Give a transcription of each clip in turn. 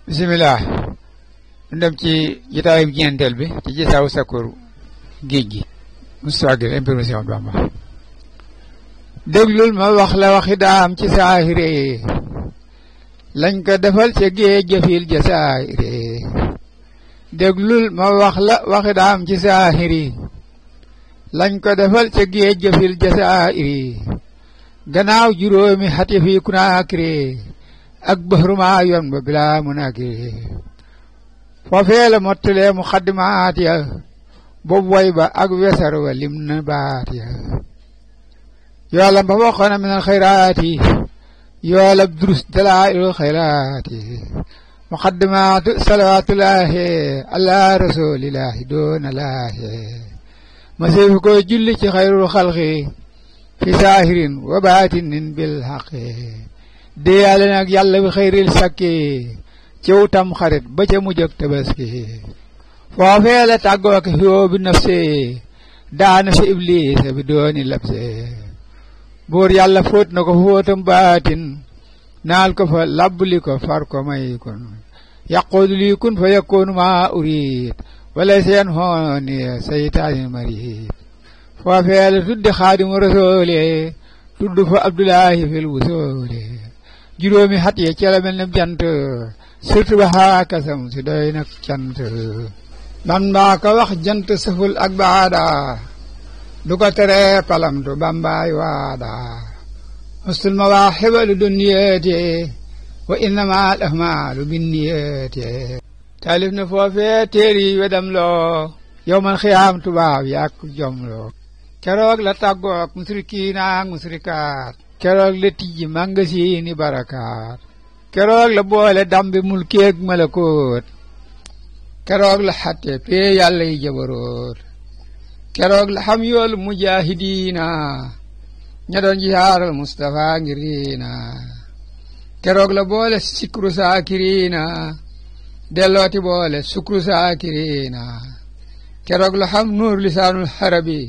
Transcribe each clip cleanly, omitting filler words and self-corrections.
bisimilah ñu dem ci jotaayu ñeenteel bi ci gisaawu sakkur géej gi mustagil impermission Bamba déglul ma wax la waxi daam ci saahire lañ ko defal ca géej jëfil ja saahire déglul ma wax la waxi daam ci saahiri lañ ko defal ca géej jëfil ja saahiri gannaaw juróomi xati fi Kunaakiri ak bahruma yoon ba bilaa munakiri foofee la mottalee muxaddimaat ya boobu way ba ak wesar wa lim na baat ya yoolam ba waxoona min al xayraati yoolab durus dalaa'ilul xayraati muxaddimaatu salawaatullaahi ala rasuulillaahi doona laahi ma seefu ko julli ci xayrul xalqi fi saahirin wa baatinin bil xaqi déeyaale nag yàlla bi xayril sakki ciw tam xarit ba ca mujj ak tabaski foofee la tàggoo ki xiyoo bi nafsi daana fi iblis bi dooni labse buur yàlla fóot na ko fóotam baatin naal ko fa labbli ko far ko may kon yaquudu lii kun fa yakkoonu maa uriid wala seen hooni saytaani marid foofee la tuddi xaadimu rasoole tudd fa abdullahi fil wusoole juróomi xat ye ca la mel ne jant surtout ba xaakasam si doy nag cant ban mbaa ko wax jant sëful ak baada du ko tere palamtu bambaay waada mustul mawaahiba lu dunniyati wa innama al ahmaalu binniyati taalif na foofee téeri wedam loo yowmal xiyaam tubaab yàq jom loo keroog la tàggoog musrikiina ak musrikaat keroog la tijji mangasiini barakaat keroog la boole dambi mulkeeg malakoot keroog la xatte pee yàlla yi jabaroot keroog la xam yoolu mujaahidiina ña doon jihaaral Mustafa ngir diina keroog la boole sikru saakiriina dellooti boole sukru saakiriina keroog la xam nuur lisaanul xarabi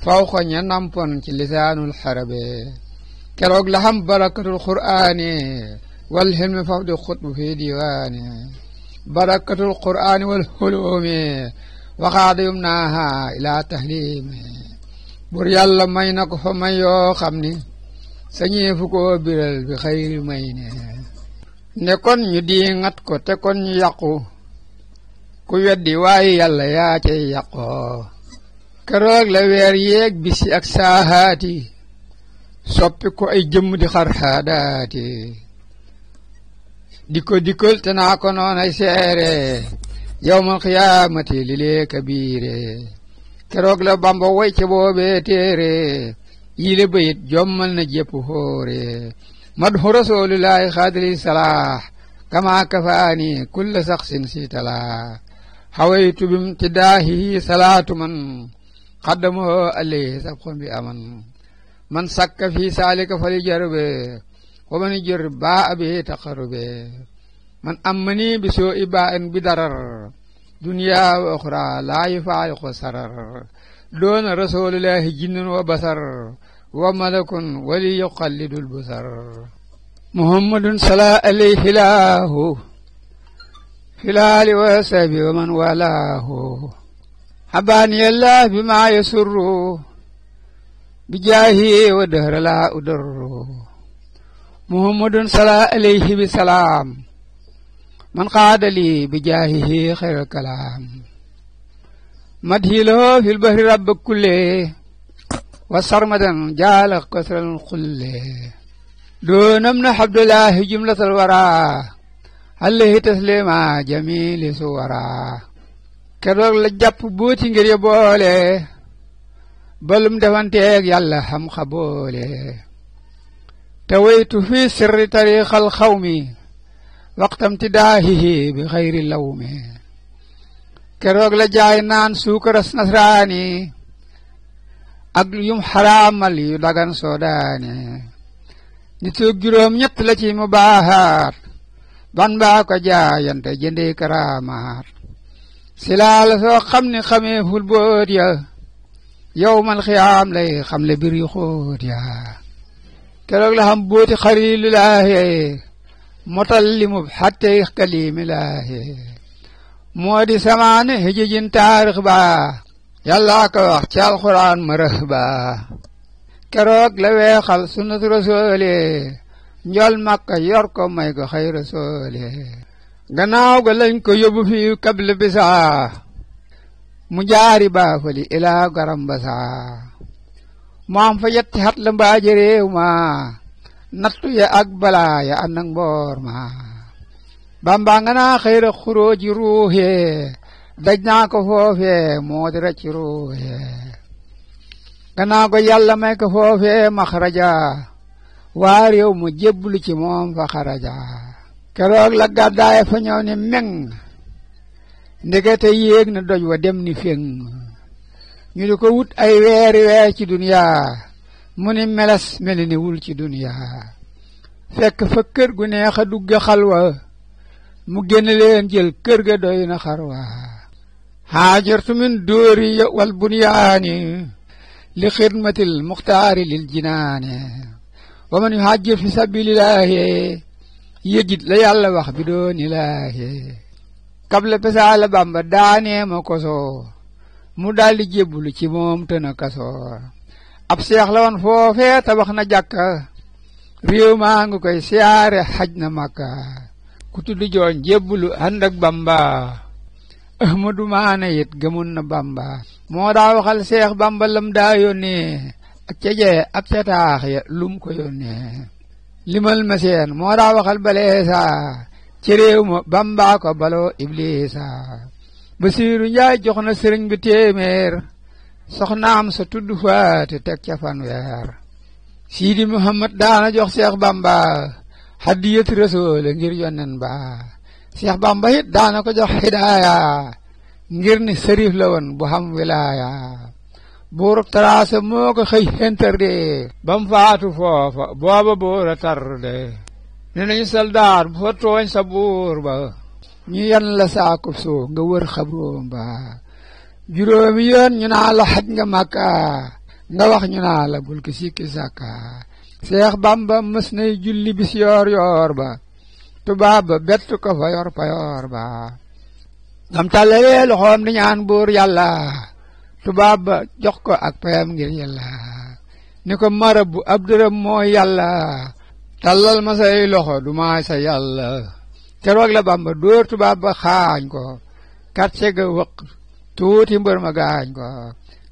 faw ko ña nampon ci lisaanul xarabi keroog la xam barakatul qur'aani wal hilmi faf di xutbu fi diwaani barakatul qur'aani wal hulumi waxaada yum naaha ilaa tahlimi bur yàlla may na ko fa may yoo xam ni sañeefu koo biral bi xayri may ne kon ñu di ngat ko te kon ñu yàqu ku weddi waaye yàlla yaa cay yàqoo keroog la weer yeeg bisi ak saahaati soppi ko ay jëmm di xarxaadaati di ko dikkal te naa ko noonay seere yawmal qiyaamati li lee kabiire keroog la Bamba way ca boobee téere yile bayit jommal na jépp hóore madhu rasuulillaahi xaadili salaax kama kafaani kulla saxsin si talaa xawaytu bim tidaahi salaatu man xaddamoo alayhi sabxon bi aman man sakka fi saalika fali jarbe wa man jarib baa abi taqarrube man ammani bi soo i baa en bi darar duniya wa oxra laa yufaariqu sarar doona rasulillahi jinnun wa basar wa malakun wali yuqallidul basar muhammadun sala alayhi laahu filaali wa sabi wa man walaahu habaaniyallah bima yasurru bijaahi wa dahra laa udarru muhammadun sala alayhi bi salaam man qaadali bijaahihi xayral kalaam madhi lahu fil bahri rabba kulle wa sarmadan jaala kasral xulle doonam na abdullahi jumlatal wara alayhi taslima jamili suwara keroog la jàpp buuti ngir ya boole balum defanteeg yàlla xam xaboole tawaytu fi sirri tariqal xawmi waqtam tidaahihi bi xayri lawmi keroog la jaay naan suukaras nasraani ak yum xaraamal yu dagan soodaani nit soog juróom ñett la ci mu baaxaat ban baa ko jaayante jëndee karaamaat silaala soo xam ne xamee ful boot ya yawmal xiyaam lay xam le bir yu xóot ya keroog la xam booti xaliilulaahi motal limub xattey kalimilaahi moo di samaane hijjin taarix ba yàlla ko wax ci alxuraan marëx ba keroog la weexal sunnat rasoole njol makka yor ko may ko xëy rasoole gannaaw ga lañ ko yóbbu fi kable bisa mu jaari baafali ilaa garam basa mu am fa yetti xat la mbaaje réew ma nattu ya ak balaa ya ànd ak mboor ma bamba nga naa xëyra xuróoji ruuxe daj naa ko foofe moo di rëcc ruuxe gannaaw ko yàlla may ko foofe maxraja waa réew mu jébblu ci moom fa xaraja keroog la gàddaay fa ñëw ni meng ndekete yéeg na doj wa dem ni feng ñu di ko wut ay weeri weer ci duniya mu ni meles meli ni wul ci duniya fekk fa kër gu neex a dugga xalwa mu génn leen jël kër ga doy na xarwa haajartu min dóori wal bunyaani li xidmatil muxtaari lil jinaane wa man yuhajjir fi sabilillahi yëjit la yàlla wax bi doon ilaahi kable pesa la bamba daanee ma koso mu daldi jébbulu ci moom te na kaso ab seex la woon foofee tabax na jàkka réew maa ngi koy siyaare xaj na makka ku tudd jooñ jébbulu ànd ak bamba ahmadu maane it gëmun na bamba moo daa waxal seex bamba lam daa yónnee ak ca jee ak ca taax ya lum ko yónnee limal ma seen moo daa waxal baleesa ci réew ma bamba ko baloo iblisa Basiiru Njaay jox na sëriñ bi téeméer soxnaam sa tudd faate teg ca fanweer Siidi Muhammad daana jox Seex Bamba hadiyat rasool ngir yonnen ba Seex Bamba it daana ko jox hidaaya ngir ni sërif la woon bu xam wilaaya buurub taraasa moo ko xëy xenterde bam faatu foofa booba buura tarde ne nañu soldaar bu fa tooñ sa buur ba ñu yan la saakub soo nga wër xabroom ba juróomi yoon ñu naa la xaj nga Makka nga wax ñu naa la bul ki sikki sàkka Seex Bamba mës nay julli bis yoor yoor ba tubaab ba bett ko fa yor payoor ba ngam tàllalee loxoom di ñaan buur yàlla tubaab ba jox ko ak payam ngir yàlla ni ko marabu ab dërëm mooy yàlla tàllal ma say loxo du maay sa yàlla keroog la Bamba dóor tubaab ba xaañ ko kàcce ga wëq tuuti mbër ma gaañ ko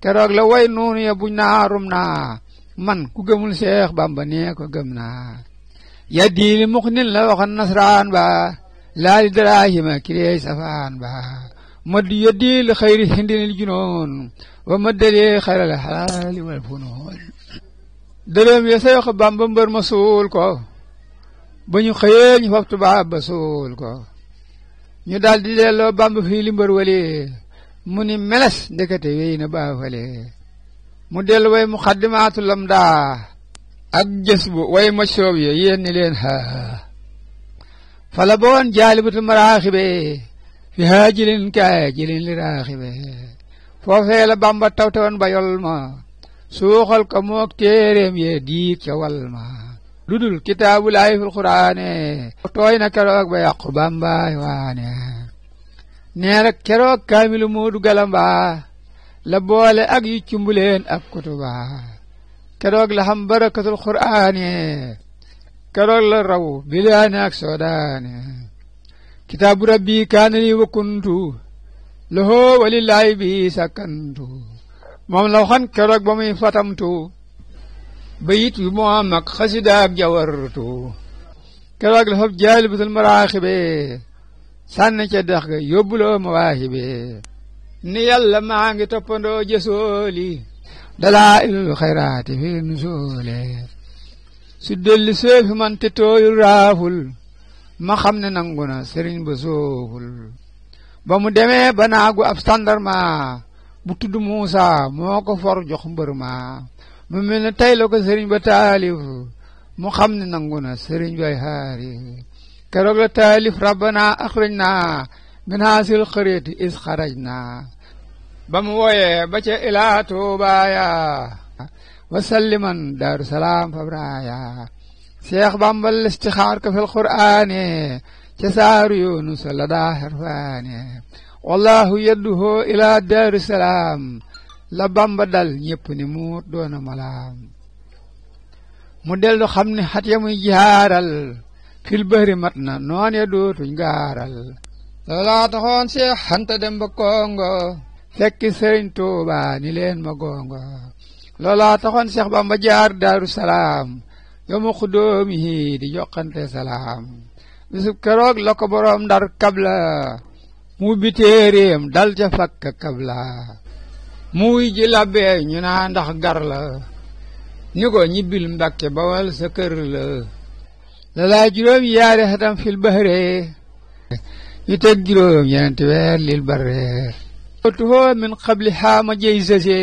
keroog la way nuunu ya buñ naarum naa man ku gëmul Seex Bamba nee ko gëm naa ya diili muxnin la waxoon nasraan ba laali daraahima kireey safaan ba maddu ya diil xayri hindinil junoon wa maddali xayral xalaali wal funoon dërëm ya Seex Bamba mbër ma suul ko ba ñu xëyee ñu fab tubaab ba suul ko ñu daldi delloo Bamba fii li mbër wali mu ni meles ndekete wéy na baafale mu dellu way mu xaddimaatu lam daa ak jës bu way ma soob ya yéen ni leen haa fala boon jaalibatu maraaxibe fi haajilin kaajilin li raaxibe foofee la Bamba tawtewoon ba yol ma suuxal ko mook téeréem ye diig ca wal ma ludul kitaabulaahi fil quraane tooy na keroog ba yàqu Bambaay waane nee rek keroog kaamilu Moodu Galamba la boole ak yu cumbuleen ak kutuba keroog la xam barakatul quraane keroog la raw bilaane ak soodaane kitaabu rabbi kaana li wa kuntu lahu walillaahi bi sakkantu moom la waxoon keroog ba muy fatamtu bayit wi moo am ak xasida ak jawartu keroog la fab jaalibatul maraaxibe sànni ca dex ga yóbbuloo mawaahibe ni yàlla maa ngi toppandoo jësooli dalaa ilul xayraati fi nusoole su delli soofi man te tooyul raaful ma xam ne nangu na sëriñ ba sooful ba mu demee ba naagu ab standarma bu tudd Muusa moo ko for jox mbër ma mu mel ne tey la ko sëriñ ba taalif mu xam ne nangu na sëriñ bay xaari keroog la taalif rabbana axrajna min haasil qaryati is xarajna ba mu wooyee ba ca ilaa tuubaaya wa salliman daaru salaam fabraaya Seex Bamba listixaar ko fil qur'aane ca saaru Yunus la daa xarfaane wallahu yadduhu ila daaru salaam la Bamba dal ñépp ni muut doona malaam mu dellu xam ne xat ya muy jaaral fil bahri mat na noon ya dootuñ gaaral loolaa taxoon Seex Anta dem ba Kongo fekki Sëriñ Tuuba ni leen ma gongo loolaa taxoon Seex Bamba jaar daaru salaam yomu xudóomihi di joxante salaam bisub keroog la ko boroom Ndar kabla mu bi téeréem dal ca fakka kabla muy ji labbe ñu naa ndax gar la ni ko ñibbil Mbàkke Bawal sa kër la laa juróom yaari xatam fil bahre ñu teg juróom ñeenti weer lil barre tuho min qabli xaama jey sase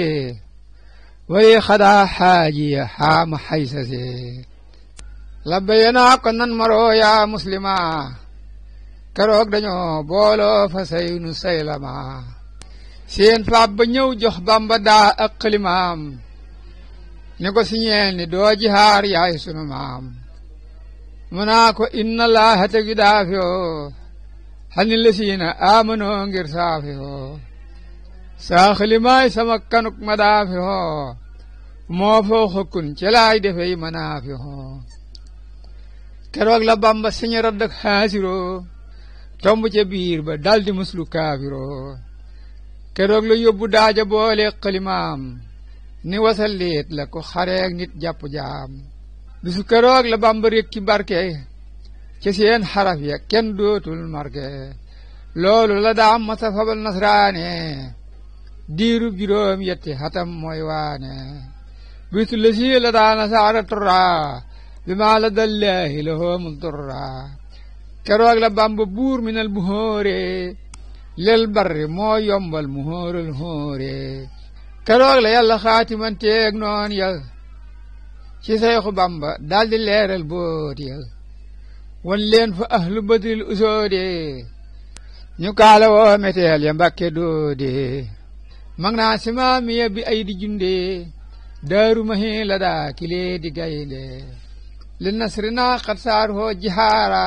wali xadaa xaajiya xaama xay sase labbe yanaa ko nan maroo yaa muslima keroog dañoo booloo fa saynu saylama seen faab ba ñëw jox Bamba daa ak xalimaam ni ko siñeel ni doo jihaar yaay sunu maam mu naa ko inna laaha tegi daafiyoo xani lasiina aamanoo ngir saafiyoo saa xalimaay sama kanuk ma daafiyoo moo foo xëkkun ci laay defey manaafiyoo keroog la Bamba siñe radd ak xaasiroo tomb ca biir ba daldi muslu kaafiroo keroog la yóbbu daaja boole xalimaam ni wasalliit la ko xareeg nit jàpp jaam bisu keroog la Bamba rekki barke ci seen xaraf ya kenn dootul marke loolu la daam masa fabal nasraane diirub juróom yetti xatam mooy waane bisu la si la daa nasaara turra bi maa la dallaahi la hoomul turra keroog la Bamba buur minal bu hóore lel barri moo yombal mu hóoral hóore keroog la yàlla xaatimanteeg noon ya ci Seexu Bamba daldi leeral boot ya wan leen fa ahlu badril usoode ñu kaala woo meteel ya Mbàkke doode mag naa simaamiya bi ay di junde daaru mahi la daa kilee di gaynde li nasri naa xat saar hoo jihaara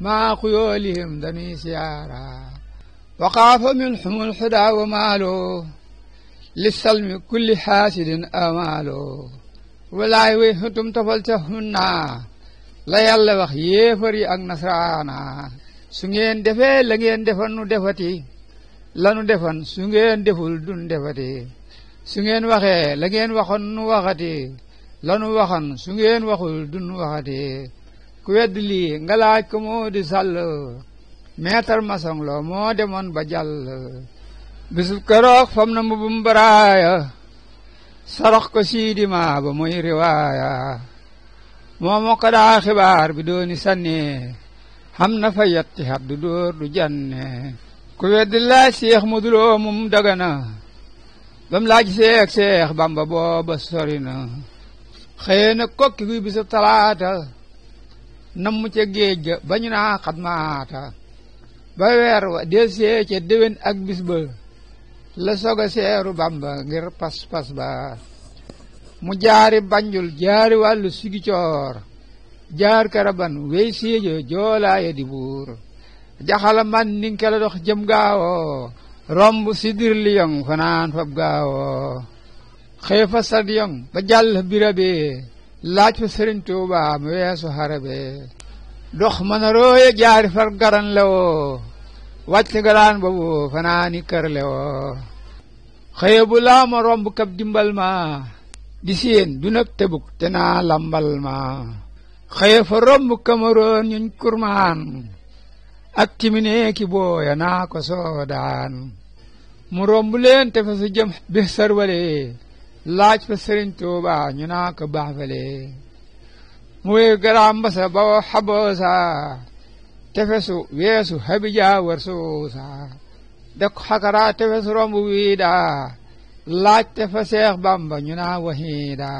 maa xuyoolihim danuy siyaara waqaafa min xumul xudaa wa maalo li salmi kulli xaasidin amaalo walaay way xutum tofal ca hunna la yàlla wax yéefar yi ak nasraana su ngeen defee la ngeen defan nu defati lanu defan su ngeen deful dun defati su ngeen waxee la ngeen waxoon nu waxati lanu waxan su ngeen waxul dun waxati ku wedd lii nga laaj ko moo di sàll meetar masong lo moo demoon ba jàll bisub keroog fam na mbubum baraaya sarax ko siidima ba muy riwaaya moo ko daa xibaar bi dooni sanne xam na fa yetti hat du dóor du janne ku weddi laaj Seex Moduloo mum Dagana bam laaj Seex Bamba booba sori na xëye na kokki kuy bisub talaata namm ca géej ga bañu naa xadmaata ba weer wa del see ca déwén ak bis ba la soga seeru Bamba ngir pas-pas ba mu jaari Banjul jaari wàllu Sigicoor jaar Karaban wey Séejo joolaaye di buur jaxala man ninke la dox jëm gaawoo romb Sidir Liyong fanaan fab gaawoo xëy fa Sadiyong ba jàll birabe laaj fa Sëriñ Tuuba mu weesu xarabe dox mën a rooye jaari far garan lewoo wàcc galaan boobu fanaani kër lewoo xëye bu laama romb kab dimbal ma di séen du nag tebuk te naa lambal ma xëye fa romb Cameroon ñuñ kurmaan ak timine ki booya naa ko soodaan mu romb leen te fa su jëm bi sarwale laaj fa Sëriñ Tuuba ñu naa ko baafale mu wey garaam basa ba xaboosa tefesu weesu habija war suusa dek xakara tefesu romb wiida laaj te fa Seex Bamba ñu naa wahiida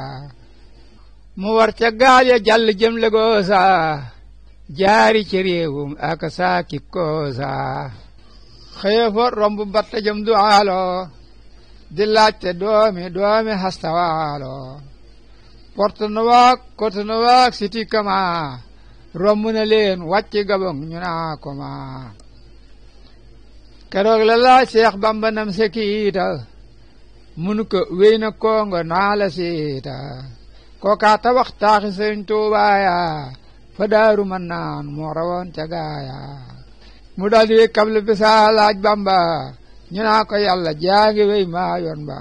mu war ca gaal ya jàll jëm Legoosa jaari ci réewum ak saaki koosa xëye fa romb batta jëm Duwaalo di laaj te doomi hastawaalo Porto-Noir Cotonou Siti Kama romb na leen wàcc Gabon ñu naa ko ma keroog la laaj Seex Bamba nam sekiita munu ko wéy na Kongo naa la siita kooka tabax taaxi Sëriñ Tuubaa ya fa Daaru Manaan moo rawoon ca gaaya mu daldi kable bisa laaj Bamba ñu naa ko yàlla jaangi wéy maa yoon ba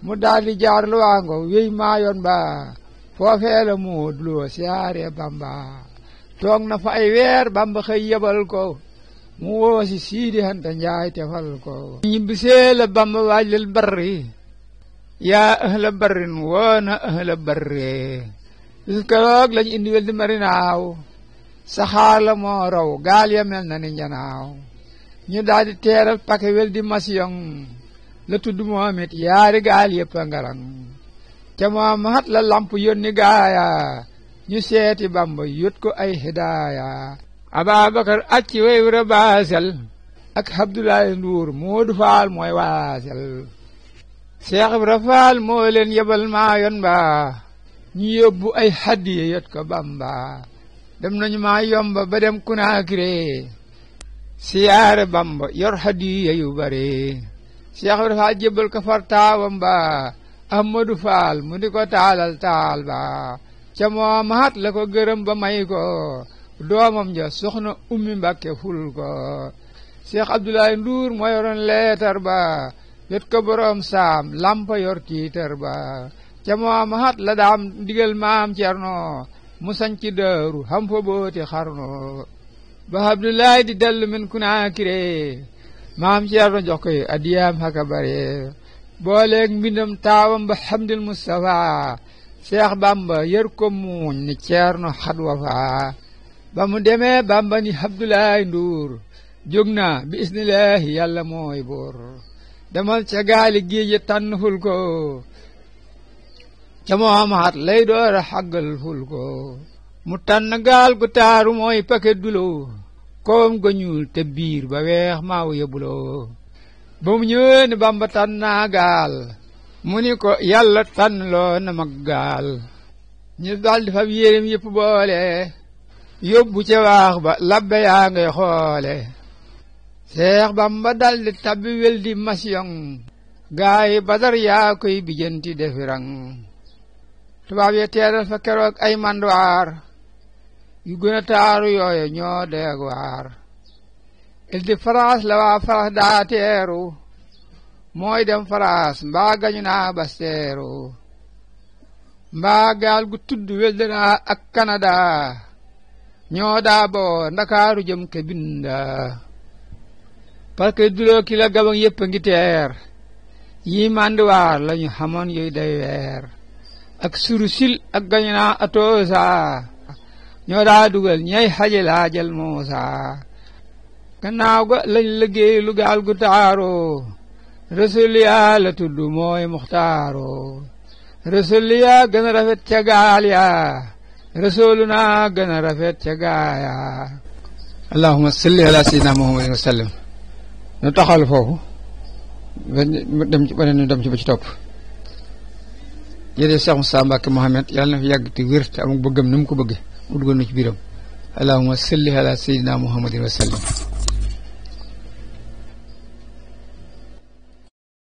mu daldi jaar lu waango wéy maa yoon ba foofee la mu duloo siyaare Bamba toog na fa ay weer Bamba xëy yebal ko mu woosi Siidi Anta Njaay tefal ko ñibbisee la Bamba waajlal barri yaa ahla barrin woona ahla barri bis keroog lañu indi wel di marinaaw saxaar la moo raw gaal ya mel na ni njanaaw ñu daldi teeral pake wel di Masiyong la tudd moomit yaari gaal yëpp a ngarang ca Muhammad la lamp yónni gaaya ñu seeti Bamba yot ko ay hidaaya Ababakar acci way wura baasel ak Abdoulaye Ndour Moodu Faal mooy waasel Seex Ibra Faal moo leen yebal maa yoon ba ñu yóbbu ay hadiya yot ko Bamba dem nañu maa yomba ba dem Kunaakire siyaare Bamba yor hadiya yu bare Seex Ibra Faal jébbal ko far taawam ba Ahmadu Faal mu di ko taalal taal ba ca Muhammad la ko gërëm ba may ko doomam ja soxna Ummi Mbàkke ful ko Seex Abdoulaye Ndour moo yoroon leetar ba yot ko boroom saam lampa yor tiitar ba ca Muhammad la daam digal maam Cerno mu sañci Daaru xam fa booti xarno ba Abdoulaye di dellu min Kunaakire maam Cerno jox koy adiyaam haka bare booleeg mbindam taawam ba Hamdil Mustafa Seex Bamba yër ko muuñ ni Cerno xadwa fa ba mu demee Bamba ni Abdoulaye Ndour jóg na bi isnillahi yàlla mooy buur demal ca gaali géej tànn ful ko ca Muhammad lay door a xàggal ful ko mu tànn gaal gu taaru mooy paquet dulo koom ga ñuul te biir ba weex maaw yebuloo ba mu ñëwee ni Bamba tànn naa gaal mu ni ko yàlla tànn loo na mag gaal ñu daldi fab yéreem yëpp boole yóbbu ca waax ba labbe yaa ngay xoole Seex Bamba daldi tabbi wel di Masiyong gaayi Badar yaa koy bijanti defirang tubaab ya teeral fa keroog ay manduwaar yu gën a taaru yooye ñoo deeg waar il di France la waa France daa teeru mooy dem France mbaa gañu naa basteeru mbaa gaal gu tudd Weldena ak Canada ñoo daa boo Ndakaaru jëm ke binda parce que duloo ki la Gabon yëpp a ngi teer yi manduwaar lañu xamoon yooyu day weer ak surusil ak gañu naa Atosa ñoo daa dugal ñay xaje laajal Muusa gannaaw ga lañ liggéey lu gaal gu taaro Rasuliya la tudd mooy Muxtaaro Rasuliya gën a rafet ca gaal ya Rasuluna gën a rafet ca gaaya allahumma salli ala sayyidina Muhammadin wa sallam nu taxal foofu dem ci beneen ñu dem ci ba ci topp jërëjëf Cheikh Moustapha Mbacké Mohamed yàlla na fi yàgg te wér te amul bëggam ni mu ko bëgge mu dugal na ci biiram allahumma salli ala sayyidina Muhammadin wa sallam